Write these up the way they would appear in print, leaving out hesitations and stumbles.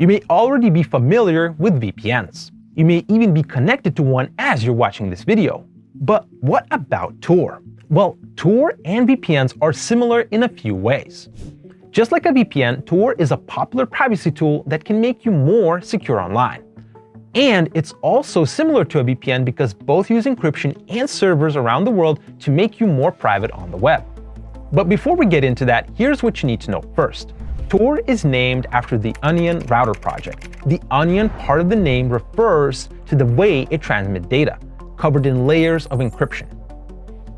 You may already be familiar with VPNs. You may even be connected to one as you're watching this video. But what about Tor? Well, Tor and VPNs are similar in a few ways. Just like a VPN, Tor is a popular privacy tool that can make you more secure online. And it's also similar to a VPN because both use encryption and servers around the world to make you more private on the web. But before we get into that, here's what you need to know first. Tor is named after the Onion router project. The Onion part of the name refers to the way it transmits data, covered in layers of encryption.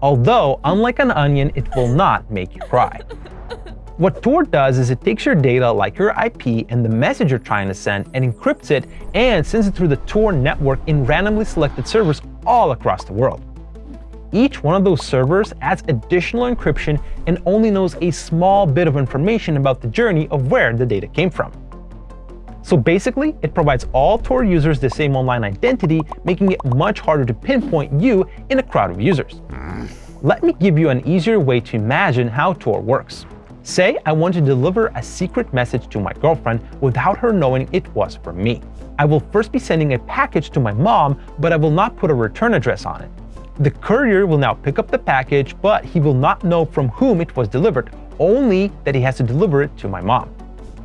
Although, unlike an onion, it will not make you cry. What Tor does is it takes your data like your IP and the message you're trying to send and encrypts it and sends it through the Tor network in randomly selected servers all across the world. Each one of those servers adds additional encryption and only knows a small bit of information about the journey of where the data came from. So basically, it provides all Tor users the same online identity, making it much harder to pinpoint you in a crowd of users. Let me give you an easier way to imagine how Tor works. Say I want to deliver a secret message to my girlfriend without her knowing it was from me. I will first be sending a package to my mom, but I will not put a return address on it. The courier will now pick up the package, but he will not know from whom it was delivered, only that he has to deliver it to my mom.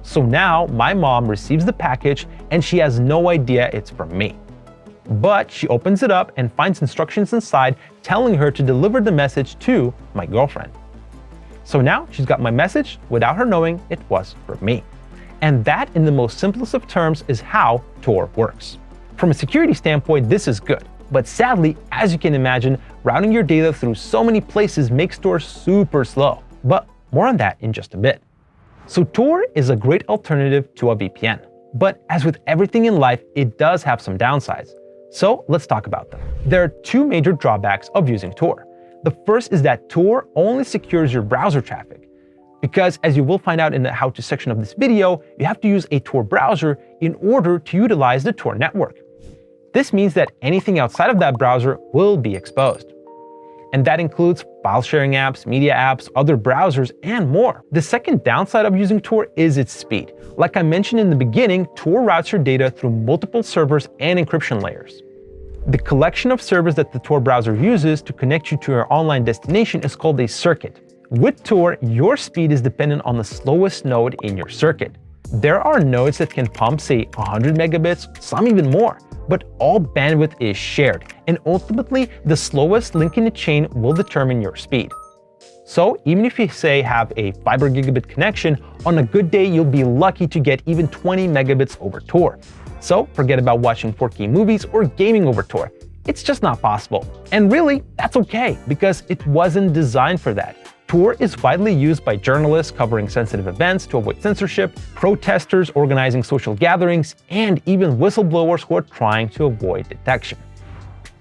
So now my mom receives the package and she has no idea it's from me. But she opens it up and finds instructions inside telling her to deliver the message to my girlfriend. So now she's got my message without her knowing it was from me. And that, in the most simplest of terms, is how Tor works. From a security standpoint, this is good. But sadly, as you can imagine, routing your data through so many places makes Tor super slow. But more on that in just a bit. So Tor is a great alternative to a VPN. But as with everything in life, it does have some downsides. So let's talk about them. There are two major drawbacks of using Tor. The first is that Tor only secures your browser traffic. Because as you will find out in the how-to section of this video, you have to use a Tor browser in order to utilize the Tor network. This means that anything outside of that browser will be exposed. And that includes file sharing apps, media apps, other browsers, and more. The second downside of using Tor is its speed. Like I mentioned in the beginning, Tor routes your data through multiple servers and encryption layers. The collection of servers that the Tor browser uses to connect you to your online destination is called a circuit. With Tor, your speed is dependent on the slowest node in your circuit. There are nodes that can pump, say, 100 megabits, some even more. But all bandwidth is shared, and ultimately, the slowest link in the chain will determine your speed. So even if you say have a fiber gigabit connection, on a good day you'll be lucky to get even 20 megabits over Tor. So forget about watching 4K movies or gaming over Tor. It's just not possible. And really, that's okay, because it wasn't designed for that. Tor is widely used by journalists covering sensitive events to avoid censorship, protesters organizing social gatherings, and even whistleblowers who are trying to avoid detection.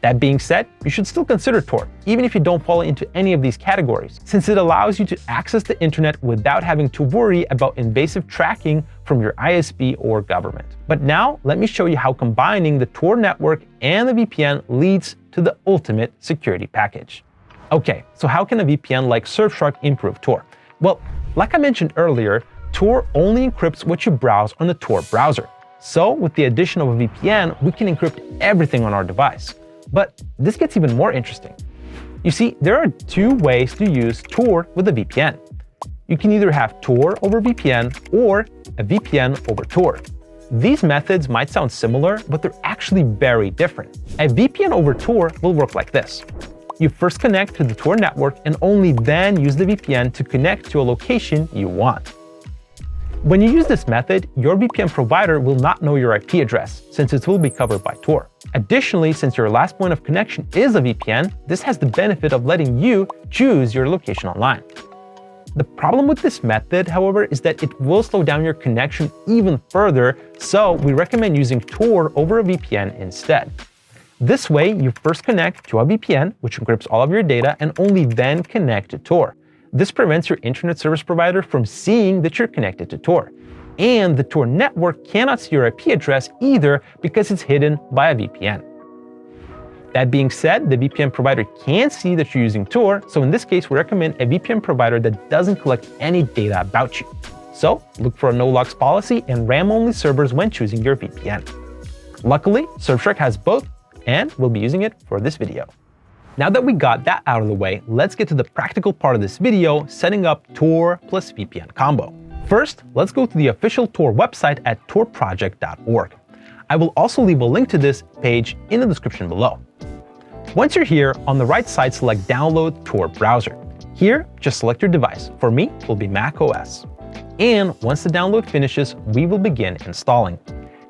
That being said, you should still consider Tor, even if you don't fall into any of these categories, since it allows you to access the internet without having to worry about invasive tracking from your ISP or government. But now, let me show you how combining the Tor network and the VPN leads to the ultimate security package. Okay, so how can a VPN like Surfshark improve Tor? Well, like I mentioned earlier, Tor only encrypts what you browse on the Tor browser. So with the addition of a VPN, we can encrypt everything on our device. But this gets even more interesting. You see, there are two ways to use Tor with a VPN. You can either have Tor over VPN or a VPN over Tor. These methods might sound similar, but they're actually very different. A VPN over Tor will work like this. You first connect to the Tor network and only then use the VPN to connect to a location you want. When you use this method, your VPN provider will not know your IP address, since it will be covered by Tor. Additionally, since your last point of connection is a VPN, this has the benefit of letting you choose your location online. The problem with this method, however, is that it will slow down your connection even further, so we recommend using Tor over a VPN instead. This way, you first connect to a VPN, which encrypts all of your data, and only then connect to Tor. This prevents your internet service provider from seeing that you're connected to Tor. And the Tor network cannot see your IP address either because it's hidden by a VPN. That being said, the VPN provider can see that you're using Tor, so in this case, we recommend a VPN provider that doesn't collect any data about you. So look for a no logs policy and RAM-only servers when choosing your VPN. Luckily, Surfshark has both, and we'll be using it for this video. Now that we got that out of the way, let's get to the practical part of this video, setting up Tor plus VPN combo. First, let's go to the official Tor website at torproject.org. I will also leave a link to this page in the description below. Once you're here, on the right side, select Download Tor Browser. Here, just select your device. For me, it will be Mac OS. And once the download finishes, we will begin installing.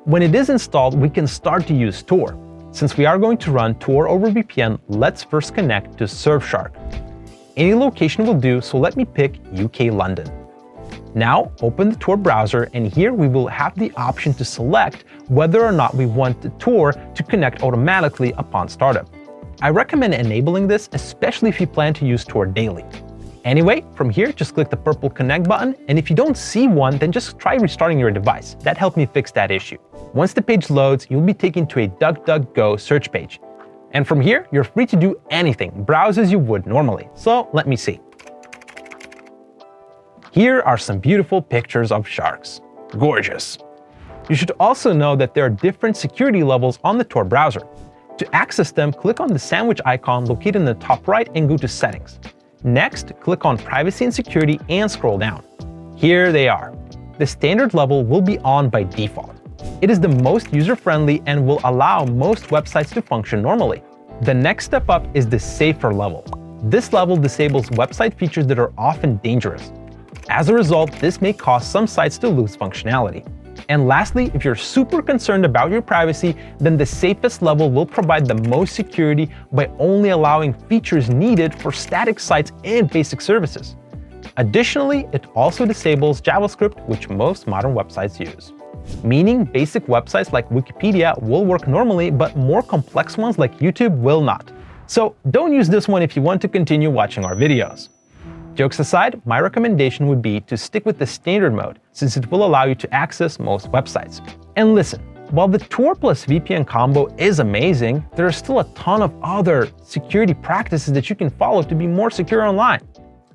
When it is installed, we can start to use Tor. Since we are going to run Tor over VPN, let's first connect to Surfshark. Any location will do, so let me pick UK London. Now open the Tor browser, and here we will have the option to select whether or not we want the Tor to connect automatically upon startup. I recommend enabling this, especially if you plan to use Tor daily. Anyway, from here, just click the purple connect button, and if you don't see one, then just try restarting your device. That helped me fix that issue. Once the page loads, you'll be taken to a DuckDuckGo search page. And from here, you're free to do anything, browse as you would normally. So let me see. Here are some beautiful pictures of sharks. Gorgeous. You should also know that there are different security levels on the Tor browser. To access them, click on the sandwich icon located in the top right and go to Settings. Next, click on Privacy and Security and scroll down. Here they are. The standard level will be on by default. It is the most user-friendly and will allow most websites to function normally. The next step up is the safer level. This level disables website features that are often dangerous. As a result, this may cause some sites to lose functionality. And lastly, if you're super concerned about your privacy, then the safest level will provide the most security by only allowing features needed for static sites and basic services. Additionally, it also disables JavaScript, which most modern websites use. Meaning basic websites like Wikipedia will work normally, but more complex ones like YouTube will not. So don't use this one if you want to continue watching our videos. Jokes aside, my recommendation would be to stick with the standard mode, since it will allow you to access most websites. And listen, while the Tor plus VPN combo is amazing, there are still a ton of other security practices that you can follow to be more secure online.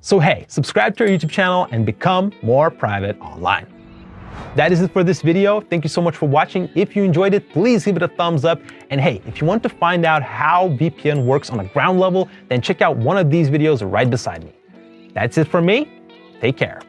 So hey, subscribe to our YouTube channel and become more private online. That is it for this video. Thank you so much for watching. If you enjoyed it, please give it a thumbs up. And hey, if you want to find out how VPN works on a ground level, then check out one of these videos right beside me. That's it for me. Take care.